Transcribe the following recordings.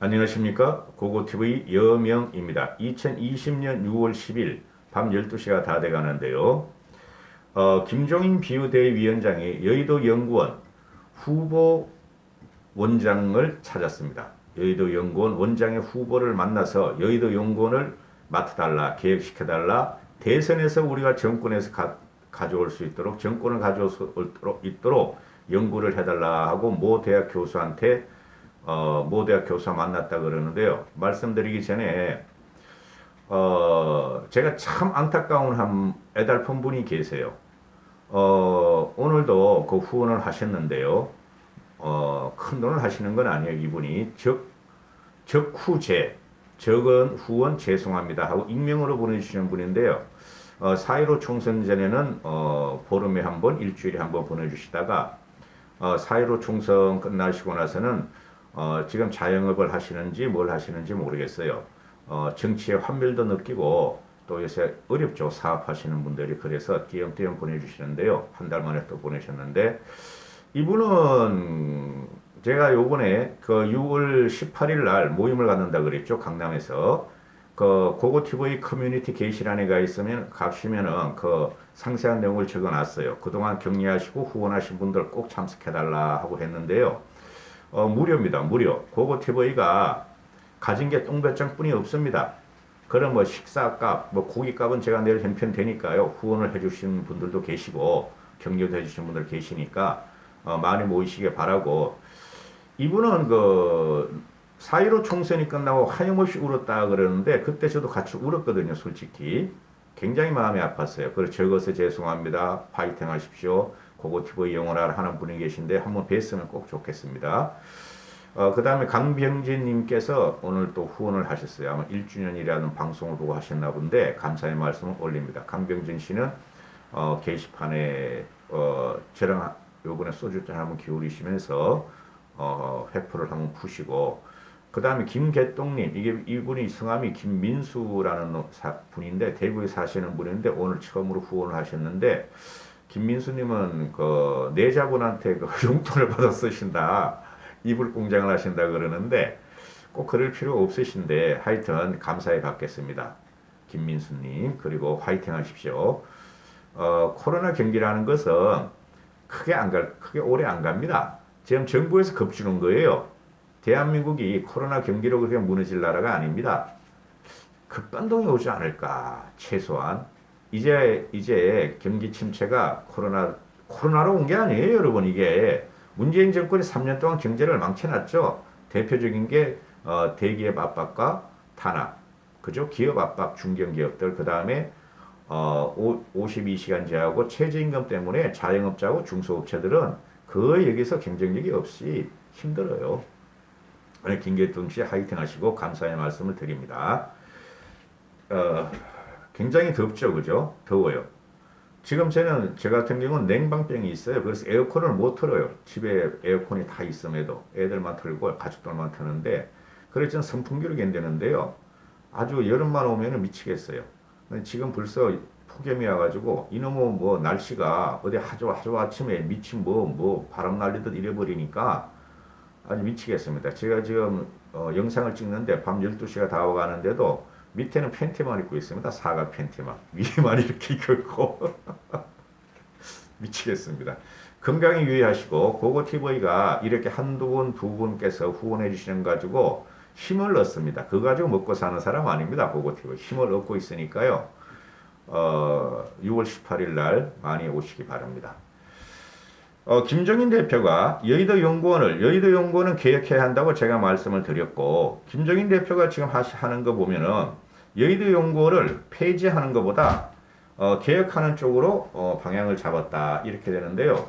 안녕하십니까? 고고TV 여명입니다. 2020년 6월 10일 밤 12시가 다 돼가는데요. 김종인 비유대위원장이 여의도 연구원 후보 원장을 찾았습니다. 여의도 연구원 원장의 후보를 만나서 여의도 연구원을 맡아달라, 계획시켜달라, 대선에서 우리가 정권에서 가져올 수 있도록, 정권을 가져올 수 있도록 연구를 해달라 하고 모 대학 교수한테 모 대학 교수 만났다 그러는데요. 말씀드리기 전에 제가 참 안타까운 한 애달픈 분이 계세요. 오늘도 그 후원을 하셨는데요. 큰 돈을 하시는 건 아니에요. 이분이 적후제 적은 후원 죄송합니다 하고 익명으로 보내주시는 분인데요. 4.15 총선 전에는 보름에 한 번, 일주일에 한 번 보내주시다가 4.15 총선 끝나시고 나서는 지금 자영업을 하시는지 뭘 하시는지 모르겠어요. 정치의 환멸도 느끼고 또 요새 어렵죠. 사업하시는 분들이. 그래서 띄엄띄엄 보내주시는데요. 한 달 만에 또 보내셨는데 이분은 제가 요번에 그 6월 18일 날 모임을 갖는다 그랬죠. 강남에서. 그 고고TV 커뮤니티 게시란에 가시면은 그 상세한 내용을 적어놨어요. 그동안 격려하시고 후원하신 분들 꼭 참석해달라 하고 했는데요. 무료입니다. 무료. 고고TV가 가진 게 똥배짱뿐이 없습니다. 그런 뭐 식사값, 뭐 고기값은 제가 내일 형편되니까요. 후원을 해주신 분들도 계시고 격려도 해주신 분들 계시니까 많이 모이시길 바라고. 이분은 그 4.15 총선이 끝나고 하염없이 울었다 그러는데 그때 저도 같이 울었거든요. 솔직히. 굉장히 마음이 아팠어요. 그래서 적어서 죄송합니다. 파이팅 하십시오. 고고TV 영원하라 하는 분이 계신데 한번 뵀으면 꼭 좋겠습니다. 그 다음에 강병진님께서 오늘 또 후원을 하셨어요. 아마 1주년이라는 방송을 보고 하셨나 본데 감사의 말씀을 올립니다. 강병진 씨는 게시판에 저랑 요번에 소주잔 한번 기울이시면서 회포를 한번 푸시고, 그 다음에 김개똥님, 이분이 성함이 김민수라는 분인데 대구에 사시는 분인데 오늘 처음으로 후원을 하셨는데, 김민수님은 그 내자분한테 그 용돈을 받아 쓰신다, 이불 공장을 하신다 그러는데 꼭 그럴 필요 없으신데 하여튼 감사히 받겠습니다. 김민수님. 그리고 화이팅 하십시오. 코로나 경기라는 것은 크게 오래 안 갑니다. 지금 정부에서 겁주는 거예요. 대한민국이 코로나 경기로 그렇게 무너질 나라가 아닙니다. 급반동이 오지 않을까. 최소한 이제 경기 침체가 코로나로 온 게 아니에요, 여러분. 이게 문재인 정권이 3년 동안 경제를 망쳐놨죠. 대표적인 게 대기업 압박과 탄압, 그죠? 기업 압박, 중견기업들. 그 다음에 52시간제하고 최저임금 때문에 자영업자하고 중소업체들은 거의 여기서 경쟁력이 없이 힘들어요. 김계동 씨 화이팅 하시고 감사의 말씀을 드립니다. 굉장히 덥죠, 그죠? 더워요. 지금 저 같은 경우는 냉방병이 있어요. 그래서 에어컨을 못 틀어요. 집에 에어컨이 다 있음에도 애들만 틀고 가족들만 트는데, 그래서 선풍기를 견디는데요. 아주 여름만 오면 미치겠어요. 지금 벌써 폭염이 와가지고 이놈의 뭐 날씨가 어디 하루 아침에 미친 뭐 바람 날리듯 이래버리니까 아주 미치겠습니다. 제가 지금 영상을 찍는데 밤 12시가 다 와가는데도 밑에는 팬티만 입고 있습니다. 사각 팬티만. 위에만 이렇게 입고 미치겠습니다. 건강에 유의하시고 고고TV가 이렇게 한두 분, 두 분께서 후원해 주시는 거 가지고 힘을 얻습니다. 그거 가지고 먹고 사는 사람 아닙니다. 고고TV. 힘을 얻고 있으니까요. 6월 18일 날 많이 오시기 바랍니다. 김종인 대표가 여의도 연구원은 개혁해야 한다고 제가 말씀을 드렸고, 김종인 대표가 지금 하는 거 보면은 여의도 연구원을 폐지하는 것보다 개혁하는 쪽으로 방향을 잡았다 이렇게 되는데요.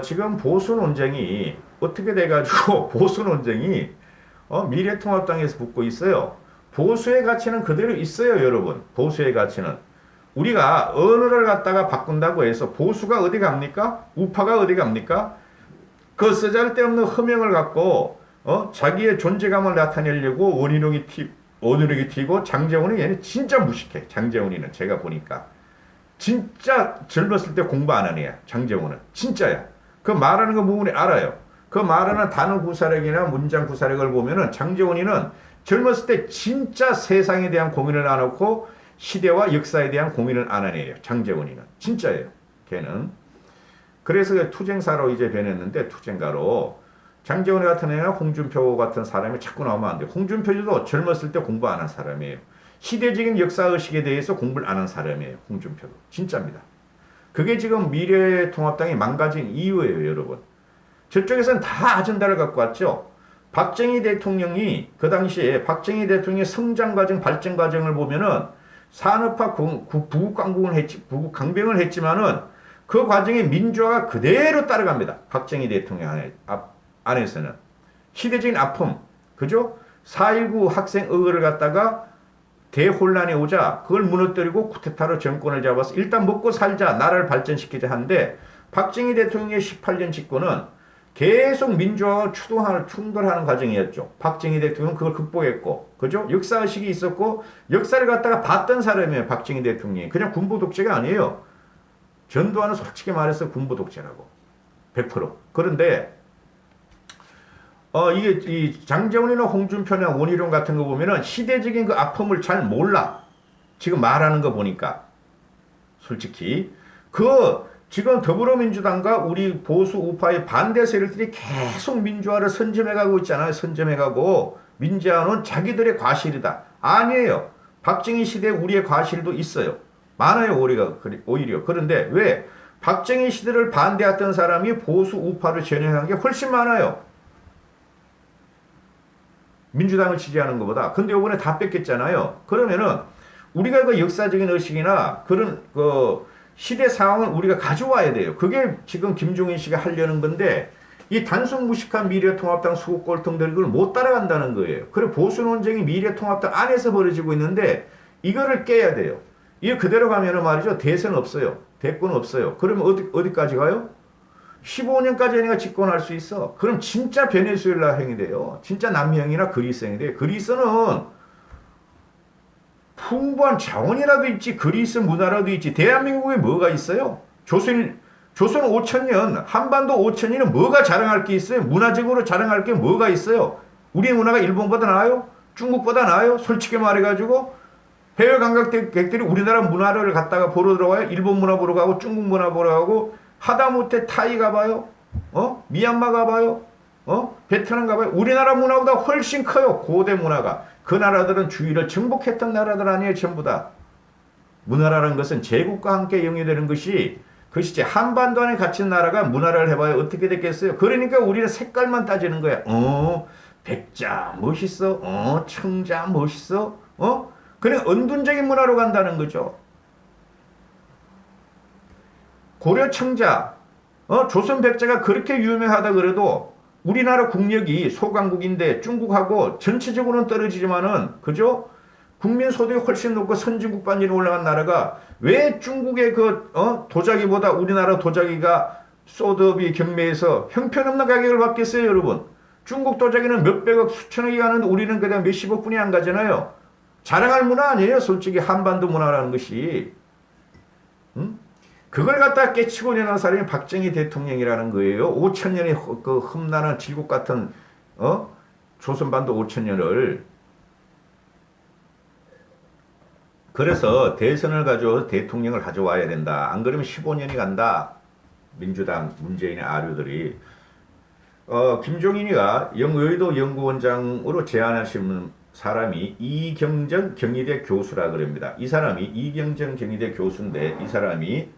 지금 보수 논쟁이 어떻게 돼가지고 보수 논쟁이 미래통합당에서 붙고 있어요. 보수의 가치는 그대로 있어요, 여러분. 보수의 가치는. 우리가 언어를 갖다가 바꾼다고 해서 보수가 어디 갑니까? 우파가 어디 갑니까? 그 쓰잘데없는 허명을 갖고 자기의 존재감을 나타내려고 원희룡이 튀고 장재훈이 얘는 진짜 무식해. 장재훈이는 제가 보니까 진짜 젊었을 때 공부 안 하는 애야. 장재훈은 진짜야. 그 말하는 거 부분이 알아요. 그 말하는 단어 구사력이나 문장 구사력을 보면은 장제원이는 젊었을 때 진짜 세상에 대한 고민을 안 하고 시대와 역사에 대한 고민을 안 하네요. 장제원이는 진짜예요. 걔는. 그래서 투쟁사로 이제 변했는데 투쟁가로 장제원 같은 애나 홍준표 같은 사람이 자꾸 나오면 안 돼요. 홍준표도 젊었을 때 공부 안 한 사람이에요. 시대적인 역사의식에 대해서 공부를 안 한 사람이에요. 홍준표도. 진짜입니다. 그게 지금 미래통합당이 망가진 이유예요, 여러분. 저쪽에서는 다 아젠다를 갖고 왔죠. 박정희 대통령이 그 당시에 박정희 대통령의 성장 과정, 발전 과정을 보면은 산업화 부국 강국을 했지, 부국 강병을 했지만은 그 과정에 민주화가 그대로 따라갑니다. 박정희 대통령 안에서는 시대적인 아픔, 그죠? 4.19 학생 의거를 갖다가 대혼란이 오자 그걸 무너뜨리고 쿠데타로 정권을 잡아서 일단 먹고 살자, 나라를 발전시키자 하는데 박정희 대통령의 18년 집권은 계속 민주화와 충돌하는 과정이었죠. 박정희 대통령은 그걸 극복했고, 그죠? 역사의식이 있었고, 역사를 갖다가 봤던 사람이에요. 박정희 대통령이. 그냥 군부 독재가 아니에요. 전두환은 솔직히 말해서 군부 독재라고. 100%. 그런데, 이게, 이 장제원이나 홍준표나 원희룡 같은 거 보면은 시대적인 그 아픔을 잘 몰라. 지금 말하는 거 보니까. 솔직히. 지금 더불어민주당과 우리 보수 우파의 반대 세력들이 계속 민주화를 선점해가고 있잖아요. 선점해가고 민주화는 자기들의 과실이다. 아니에요. 박정희 시대에 우리의 과실도 있어요. 많아요. 오히려. 그런데 왜? 박정희 시대를 반대했던 사람이 보수 우파를 전향한 게 훨씬 많아요. 민주당을 지지하는 것보다. 근데 이번에 다 뺏겼잖아요. 그러면은 우리가 그 역사적인 의식이나 그런 시대 상황을 우리가 가져와야 돼요. 그게 지금 김종인 씨가 하려는 건데 이 단순 무식한 미래통합당 수국골통들이 그걸 못 따라간다는 거예요. 그래 보수 논쟁이 미래통합당 안에서 벌어지고 있는데 이거를 깨야 돼요. 이게 그대로 가면은 말이죠. 대선 없어요. 대권 없어요. 그러면 어디까지 가요? 15년까지 얘네가 집권할 수 있어. 그럼 진짜 베네수엘라형이 돼요. 진짜 남미형이나 그리스형이 돼요. 그리스는 풍부한 자원이라도 있지, 그리스 문화라도 있지. 대한민국에 뭐가 있어요? 조선 5천년, 한반도 5천년은 뭐가 자랑할 게 있어요? 문화적으로 자랑할 게 뭐가 있어요? 우리 문화가 일본보다 나아요? 중국보다 나아요? 솔직히 말해가지고 해외 관광객들이 우리나라 문화를 갖다가 보러 들어와요? 일본 문화 보러 가고 중국 문화 보러 가고 하다못해 타이 가봐요? 미얀마 가봐요? 베트남 가봐요? 우리나라 문화보다 훨씬 커요. 고대 문화가. 그 나라들은 주위를 정복했던 나라들 아니에요. 전부 다. 문화라는 것은 제국과 함께 영위되는 것이 그것이지 한반도 안에 갇힌 나라가 문화를 해봐야 어떻게 됐겠어요. 그러니까 우리는 색깔만 따지는 거야. 백자 멋있어. 청자 멋있어. 그냥 은둔적인 문화로 간다는 거죠. 고려 청자 조선 백자가 그렇게 유명하다 그래도 우리나라 국력이 소강국인데 중국하고 전체적으로는 떨어지지만은 그죠? 국민 소득이 훨씬 높고 선진국 반열에 올라간 나라가 왜 중국의 도자기보다 우리나라 도자기가 소드비 경매에서 형편없는 가격을 받겠어요, 여러분? 중국 도자기는 몇백억 수천억이 가는데 우리는 그냥 몇십억 분이 안 가잖아요. 자랑할 문화 아니에요, 솔직히 한반도 문화라는 것이. 응? 그걸 갖다 깨치고 일어난 사람이 박정희 대통령이라는 거예요. 5천년의 그 험난한 질국 같은 조선반도 5천년을. 그래서 대선을 가져와서 대통령을 가져와야 된다. 안 그러면 15년이 간다. 민주당 문재인의 아류들이. 김종인이가 여의도 연구원장으로 제안하신 사람이 이경정 경희대 교수라 그럽니다. 이 사람이 이경정 경희대 교수인데 이 사람이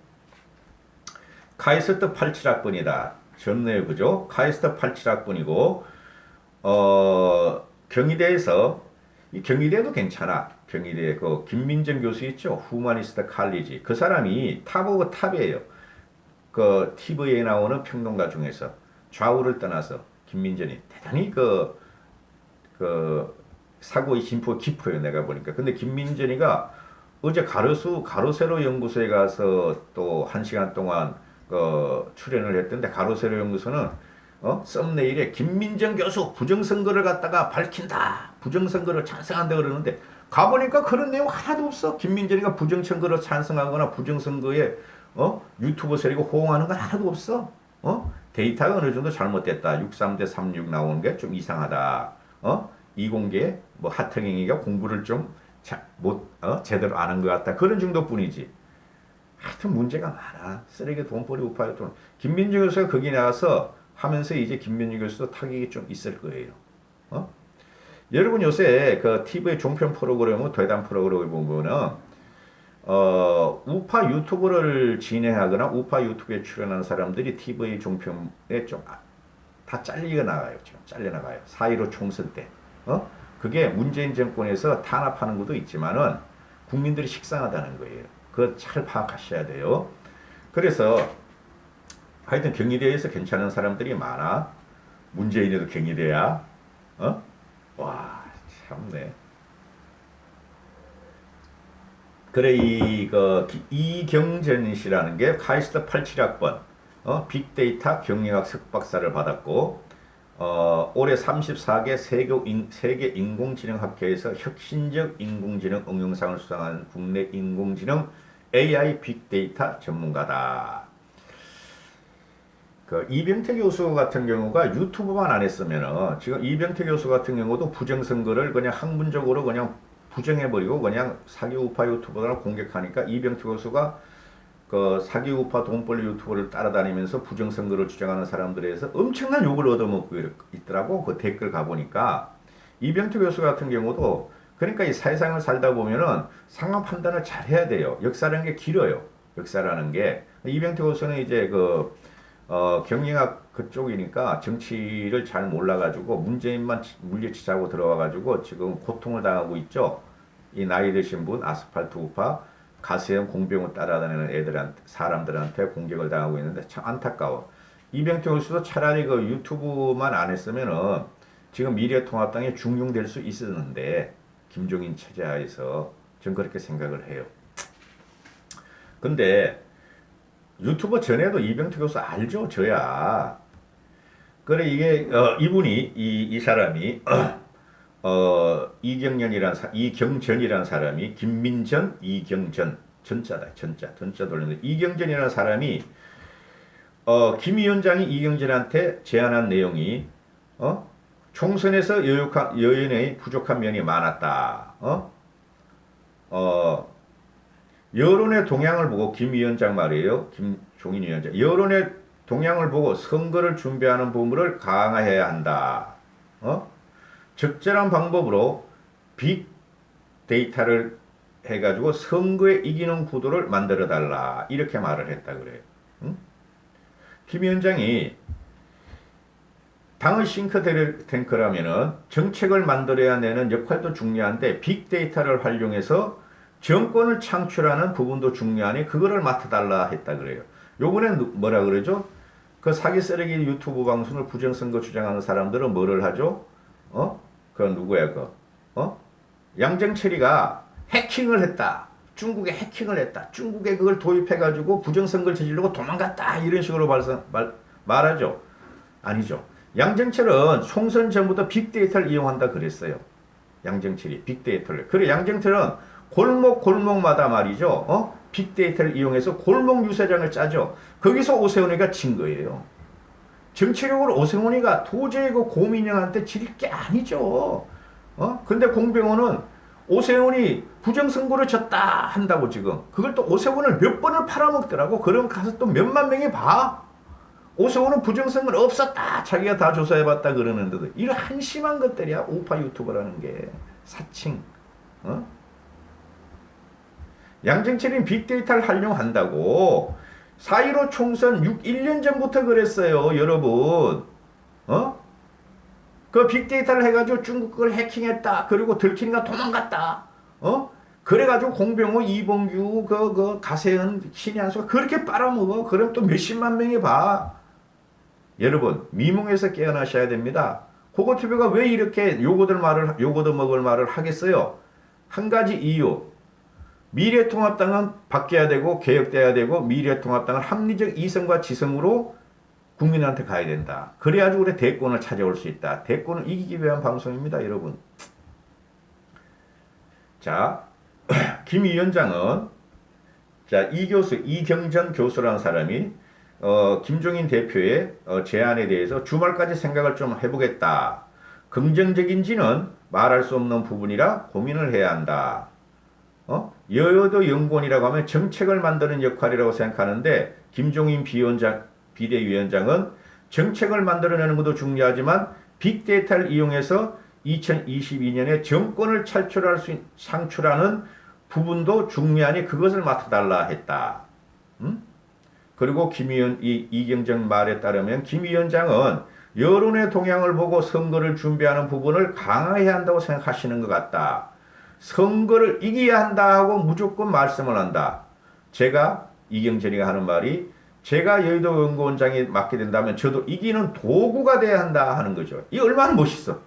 카이스트 87학번이다. 좋네요. 그죠? 카이스트 87학번이고 경희대에서 이 경희대도 괜찮아. 경희대 그 김민정 교수 있죠? 후마니스트 칼리지. 그 사람이 탑 오브 탑이에요. 그 TV에 나오는 평론가 중에서 좌우를 떠나서 김민정이 대단히 그 사고의 진포가 깊어요. 내가 보니까. 근데 김민정이가 어제 가로세로 연구소에 가서 또 1시간 동안 출연을 했던데 가로세로 연구소는 썸네일에 김민정 교수 부정선거를 갖다가 밝힌다. 부정선거를 찬성한다 그러는데 가보니까 그런 내용 하나도 없어. 김민정이가 부정선거를 찬성하거나 부정선거에 유튜브 세력을 호응하는 건 하나도 없어. 데이터가 어느 정도 잘못됐다. 63대 36 나오는 게 좀 이상하다. 이공계 뭐 하태경이가 공부를 좀 제대로 안 한 것 같다. 그런 정도뿐이지. 하여튼 문제가 많아. 쓰레기 돈벌이 우파요 돈. 김민주 교수가 거기 나와서 하면서 이제 김민주 교수도 타격이 좀 있을 거예요. 여러분 요새 그 TV 종편 프로그램, 대담 프로그램을 보면은 우파 유튜브를 진행하거나 우파 유튜브에 출연하는 사람들이 TV 종편에 좀 다 잘리게 나가요. 지금 잘려나가요. 4.15 총선 때. 그게 문재인 정권에서 탄압하는 것도 있지만은 국민들이 식상하다는 거예요. 그거 잘 파악하셔야 돼요. 그래서 하여튼 경희대에서 괜찮은 사람들이 많아. 문재인에도 경희대야. 와, 참네. 그래, 이경전 씨라는 게 카이스트 87학번, 빅데이터 경영학 석박사를 받았고, 올해 34개 세계 인공지능학회에서 혁신적 인공지능 응용상을 수상한 국내 인공지능 AI 빅데이터 전문가다. 그 이병태 교수 같은 경우가 유튜브만 안 했으면은 지금 이병태 교수 같은 경우도 부정선거를 그냥 학문적으로 그냥 부정해버리고 그냥 사기 우파 유튜버를 공격하니까 이병태 교수가 그 사기 우파 돈벌이 유튜버를 따라다니면서 부정선거를 주장하는 사람들에 대해서 엄청난 욕을 얻어먹고 있더라고. 그 댓글 가보니까 이병태 교수 같은 경우도 그러니까 이 세상을 살다 보면은 상황 판단을 잘 해야 돼요. 역사라는 게 길어요. 역사라는 게 이병태 교수는 이제 경영학 그쪽이니까 정치를 잘 몰라가지고 문재인만 물리치자고 들어와가지고 지금 고통을 당하고 있죠. 이 나이 드신 분 아스팔트 우파 가세형 공병을 따라다니는 사람들한테 공격을 당하고 있는데 참 안타까워. 이병태 교수도 차라리 그 유튜브만 안 했으면은 지금 미래통합당에 중용될 수 있었는데 김종인 체제하에서 전 그렇게 생각을 해요. 근데 유튜버 전에도 이병태 교수 알죠? 저야. 그래 이게 이분이 이 사람이 이경전이라는 사람이 김민전 이경전 전자 돌리는 이경전이라는 사람이 김 위원장이 이경전한테 제안한 내용이 총선에서 여연의 부족한 면이 많았다. 여론의 동향을 보고 김 위원장 말이에요. 김종인 위원장. 여론의 동향을 보고 선거를 준비하는 부분을 강화해야 한다. 적절한 방법으로 빅데이터를 해가지고 선거에 이기는 구도를 만들어 달라. 이렇게 말을 했다 그래요. 응? 김 위원장이 당의 싱크탱크라면은 정책을 만들어야 되는 역할도 중요한데 빅데이터를 활용해서 정권을 창출하는 부분도 중요하니 그거를 맡아달라 했다 그래요. 요번엔 뭐라 그러죠? 그 사기 쓰레기 유튜브 방송을 부정선거 주장하는 사람들은 뭐를 하죠? 그 누구야 양정철이가 해킹을 했다. 중국에 해킹을 했다. 중국에 그걸 도입해가지고 부정선거를 저지르고 도망갔다. 이런 식으로 말하죠. 아니죠. 양정철은 총선 전부터 빅데이터를 이용한다 그랬어요. 양정철이 빅데이터를. 그래 양정철은 골목마다 말이죠. 빅데이터를 이용해서 골목 유세장을 짜죠. 거기서 오세훈이가 진 거예요. 정치력으로 오세훈이가 도저히 그 고민영한테 질 게 아니죠. 근데 공병호는 오세훈이 부정선거를 졌다 한다고 지금. 그걸 또 오세훈을 몇 번을 팔아먹더라고. 그럼 가서 또 몇만 명이 봐. 오세훈은 부정선거는 없었다. 자기가 다 조사해봤다 그러는데도. 이런 한심한 것들이야. 우파 유튜버라는 게. 사칭. 양정철이 빅데이터를 활용한다고 4.15 총선 1년 전부터 그랬어요. 여러분. 그 빅데이터를 해가지고 중국 걸 해킹했다. 그리고 들키니까 도망갔다. 그래가지고 공병호, 이봉규, 가세현, 신현수가 그렇게 빨아먹어. 그럼 또 몇십만 명이 봐. 여러분, 미궁에서 깨어나셔야 됩니다. 고고TV가 왜 이렇게 요거들 먹을 말을 하겠어요? 한 가지 이유. 미래통합당은 바뀌어야 되고 개혁돼야 되고 미래통합당은 합리적 이성과 지성으로 국민한테 가야 된다. 그래야지 우리 대권을 찾아올 수 있다. 대권을 이기기 위한 방송입니다, 여러분. 자, 김 위원장은 자, 이경전 교수라는 사람이 김종인 대표의 제안에 대해서 주말까지 생각을 좀 해보겠다. 긍정적인지는 말할 수 없는 부분이라 고민을 해야 한다. 여의도 연구원이라고 하면 정책을 만드는 역할이라고 생각하는데 김종인 비대위원장은 정책을 만들어내는 것도 중요하지만 빅데이터를 이용해서 2022년에 정권을 창출하는 부분도 중요하니 그것을 맡아달라 했다. 그리고 이경정 말에 따르면 김 위원장은 여론의 동향을 보고 선거를 준비하는 부분을 강화해야 한다고 생각하시는 것 같다. 선거를 이겨야 한다 하고 무조건 말씀을 한다. 제가 이경진이가 하는 말이 제가 여의도 연구원장이 맡게 된다면 저도 이기는 도구가 돼야 한다 하는 거죠. 이 얼마나 멋있어.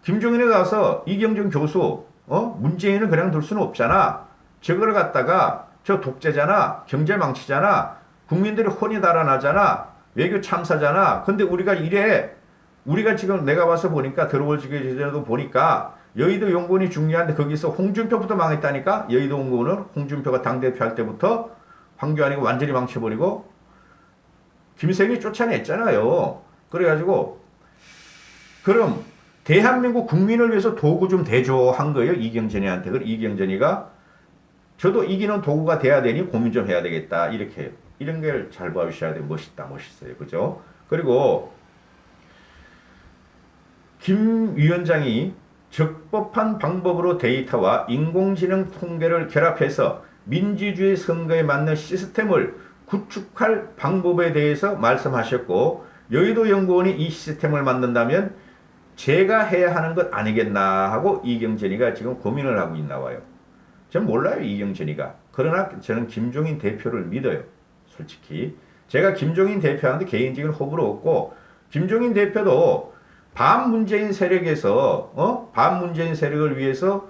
김종인에 가서 이경준 교수 문재인을 그냥 둘 수는 없잖아. 저거를 갖다가 저 독재잖아. 경제 망치잖아. 국민들이 혼이 달아나잖아. 외교 참사잖아. 근데 우리가 우리가 지금 내가 와서 보니까 들어올 지금도 보니까 여의도 연구원이 중요한데 거기서 홍준표부터 망했다니까. 여의도 연구원은 홍준표가 당대표 할 때부터 황교안이가 완전히 망쳐버리고 김세균이 쫓아냈잖아요. 그래가지고 그럼 대한민국 국민을 위해서 도구 좀 대줘 한 거예요. 이경전이한테. 그리고 이경전이가 저도 이기는 도구가 돼야 되니 고민 좀 해야 되겠다. 이렇게 해요. 이런 걸 잘 봐주셔야 돼요. 멋있다. 멋있어요. 그죠? 그리고 김 위원장이 적법한 방법으로 데이터와 인공지능 통계를 결합해서 민주주의 선거에 맞는 시스템을 구축할 방법에 대해서 말씀하셨고 여의도 연구원이 이 시스템을 만든다면 제가 해야 하는 것 아니겠나 하고 이경진이가 지금 고민을 하고 있나 봐요. 전 몰라요. 이경진이가. 그러나 저는 김종인 대표를 믿어요. 솔직히. 제가 김종인 대표한테 개인적인 호불호 없고 김종인 대표도 반문재인 세력에서 반문재인 세력을 위해서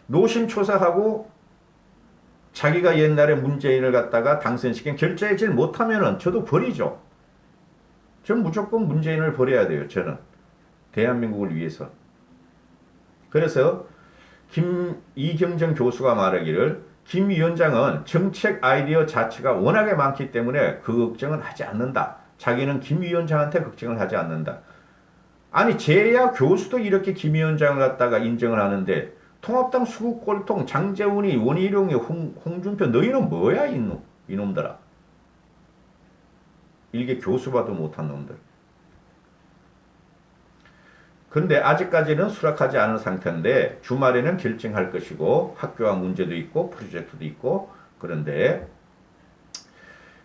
노심초사하고 자기가 옛날에 문재인을 갖다가 당선시킨 결정하지 못하면은 저도 버리죠. 전 무조건 문재인을 버려야 돼요. 저는. 대한민국을 위해서. 그래서 이경정 교수가 말하기를 김 위원장은 정책 아이디어 자체가 워낙에 많기 때문에 그 걱정은 하지 않는다. 자기는 김 위원장한테 걱정을 하지 않는다. 아니 제야 교수도 이렇게 김 위원장을 갖다가 인정을 하는데 통합당 수국골통 장재훈이 원희룡이 홍준표 너희는 뭐야 이놈들아. 일개 교수봐도 못한 놈들. 근데 아직까지는 수락하지 않은 상태인데 주말에는 결정할 것이고 학교와 문제도 있고 프로젝트도 있고 그런데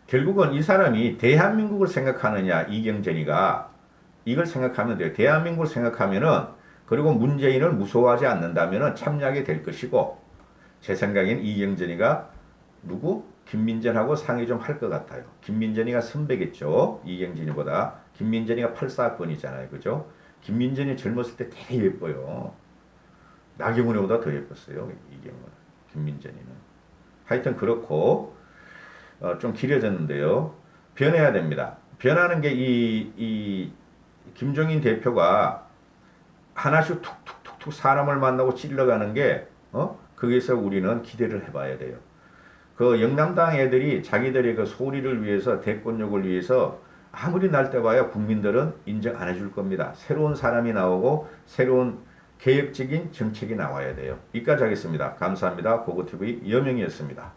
결국은 이 사람이 대한민국을 생각하느냐 이경전이가 이걸 생각하면 돼요. 대한민국을 생각하면은 그리고 문재인을 무서워하지 않는다면은 참여하게 될 것이고 제 생각엔 이경전이가 누구? 김민전하고 상의 좀 할 것 같아요. 김민전이가 선배겠죠. 이경진이보다. 김민전이가 84번이잖아요. 그죠? 김민전이 젊었을 때 되게 예뻐요. 나경원보다 더 예뻤어요. 이경은. 김민전이는. 하여튼 그렇고 좀 길어졌는데요. 변해야 됩니다. 변하는 게 이 김종인 대표가 하나씩 툭툭툭툭 사람을 만나고 찔러가는 게 거기서 우리는 기대를 해봐야 돼요. 그 영남당 애들이 자기들의 그 소리를 위해서 대권력을 위해서 아무리 날때봐야 국민들은 인정 안 해줄 겁니다. 새로운 사람이 나오고 새로운 개혁적인 정책이 나와야 돼요. 여기까지 하겠습니다. 감사합니다. 고고TV 여명이었습니다.